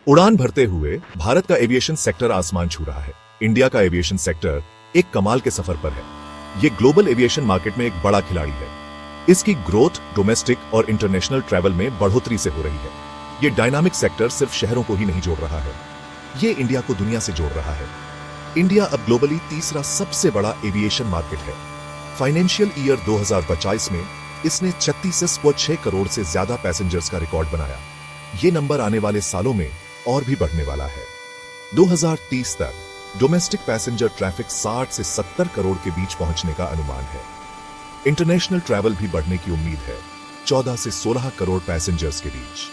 उड़ान भरते हुए भारत का एविएशन सेक्टर आसमान छू रहा है। इंडिया का एविएशन सेक्टर एक कमाल के सफर पर है। ये ग्लोबल एविएशन मार्केट में एक बड़ा खिलाड़ी है। इसकी ग्रोथ डोमेस्टिक और इंटरनेशनल ट्रैवल में बढ़ोतरी से हो रही है। ये डायनामिक सेक्टर सिर्फ शहरों को ही नहीं जोड़ रहा है, ये इंडिया को दुनिया से जोड़ रहा है। इंडिया अब ग्लोबली तीसरा सबसे बड़ा एविएशन मार्केट है। फाइनेंशियल ईयर 2025 में इसने 36.6 करोड़ से ज्यादा पैसेंजर्स का रिकॉर्ड बनाया। ये नंबर आने वाले सालों में और भी बढ़ने वाला है। 2030 तक डोमेस्टिक पैसेंजर ट्रैफिक 60 से 70 करोड़ के बीच पहुंचने का अनुमान है। इंटरनेशनल ट्रैवल भी बढ़ने की उम्मीद है, 14 से 16 करोड़ पैसेंजर्स के बीच।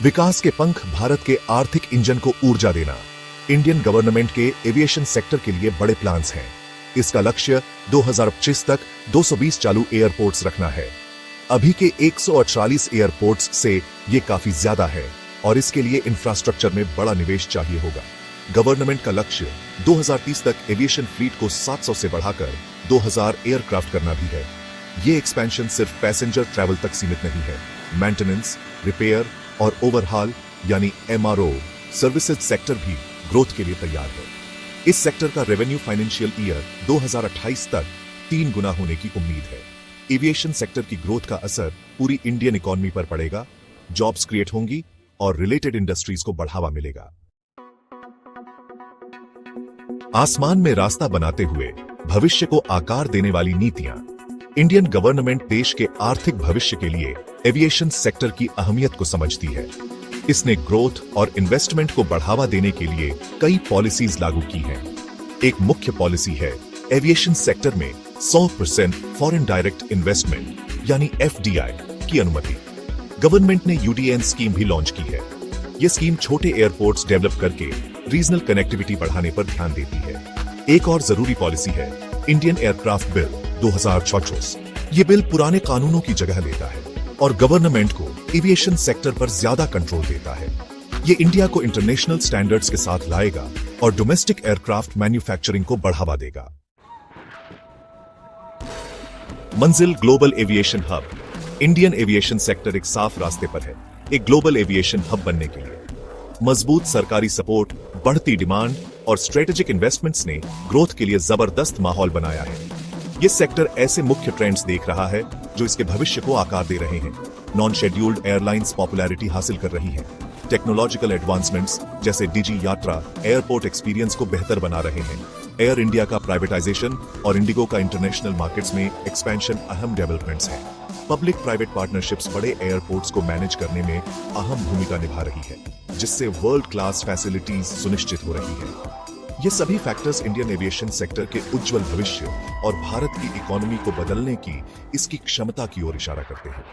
विकास के पंख भारत के आर्थिक इंजन को ऊर्जा देना। इंडियन गवर्नमेंट के एविएशन सेक्टर के लिए बड़े प्लान्स हैं। इसका लक्ष्य 2025 तक 220 चालू एयरपोर्ट्स रखना है। अभी के 148 एयरपोर्ट्स से ये काफी ज्यादा है और इसके लिए इंफ्रास्ट्रक्चर में बड़ा निवेश चाहिए होगा। गवर्नमेंट का लक्ष्य 2030 तक एविएशन फ्लीट को 700 से बढ़ाकर 2000 एयरक्राफ्ट करना भी है। ये एक्सपेंशन सिर्फ पैसेंजर ट्रैवल तक सीमित नहीं है, मेंटेनेंस, रिपेयर और ओवरहॉल यानी MRO सर्विसेज सेक्टर भी ग्रोथ के लिए तैयार है। इस सेक्टर का रेवेन्यू फाइनेंशियल ईयर 2028 तक 3 गुना होने की उम्मीद है। एविएशन सेक्टर की ग्रोथ का असर पूरी इंडियन इकोनॉमी पर पड़ेगा, जॉब्स क्रिएट होंगी और रिलेटेड इंडस्ट्रीज को बढ़ावा मिलेगा। आसमान में रास्ता बनाते हुए भविष्य को आकार देने वाली नीतियां। इंडियन गवर्नमेंट देश के आर्थिक भविष्य के लिए एविएशन सेक्टर की अहमियत को समझती है। इसने ग्रोथ और इन्वेस्टमेंट को बढ़ावा देने के लिए कई पॉलिसीज लागू की हैं। एक मुख्य पॉलिसी है एविएशन सेक्टर में 100% फॉरेन डायरेक्ट इन्वेस्टमेंट यानी FDI की अनुमति। गवर्नमेंट ने UDN स्कीम भी लॉन्च की है। यह स्कीम छोटे एयरपोर्ट्स डेवलप करके रीजनल कनेक्टिविटी बढ़ाने पर ध्यान देती है। एक और जरूरी पॉलिसी है इंडियन एयरक्राफ्ट बिल 2034। ये बिल पुराने कानूनों की जगह लेता है और गवर्नमेंट को एविएशन सेक्टर पर ज्यादा कंट्रोल देता है। ये इंडिया को इंटरनेशनल स्टैंडर्ड्स के साथ लाएगा और डोमेस्टिक एयरक्राफ्ट मैन्युफैक्चरिंग को बढ़ावा देगा। मंजिल global aviation hub. Indian aviation sector एक साफ रास्ते पर है, एक ग्लोबल एविएशन हब बनने के लिए। मजबूत सरकारी सपोर्ट, बढ़ती डिमांड और स्ट्रेटेजिक इन्वेस्टमेंट्स ने ग्रोथ के लिए जबरदस्त माहौल बनाया है। ये सेक्टर ऐसे मुख्य ट्रेंड्स देख रहा है जो इसके भविष्य को आकार दे रहे हैं। नॉन शेड्यूल्ड एयरलाइंस पॉपुलैरिटी हासिल कर रही हैं। टेक्नोलॉजिकल एडवांसमेंट्स जैसे डिजी यात्रा एयरपोर्ट एक्सपीरियंस को बेहतर बना रहे हैं। एयर इंडिया का प्राइवेटाइजेशन और इंडिगो का इंटरनेशनल मार्केट्स में एक्सपेंशन अहम डेवलपमेंट्स हैं। पब्लिक प्राइवेट पार्टनरशिप्स बड़े एयरपोर्ट्स को मैनेज करने में अहम भूमिका निभा रही है, जिससे वर्ल्ड क्लास फैसिलिटीज सुनिश्चित हो रही है। ये सभी फैक्टर्स इंडियन एविएशन सेक्टर के उज्जवल भविष्य और भारत की इकोनॉमी को बदलने की इसकी क्षमता की ओर इशारा करते हैं।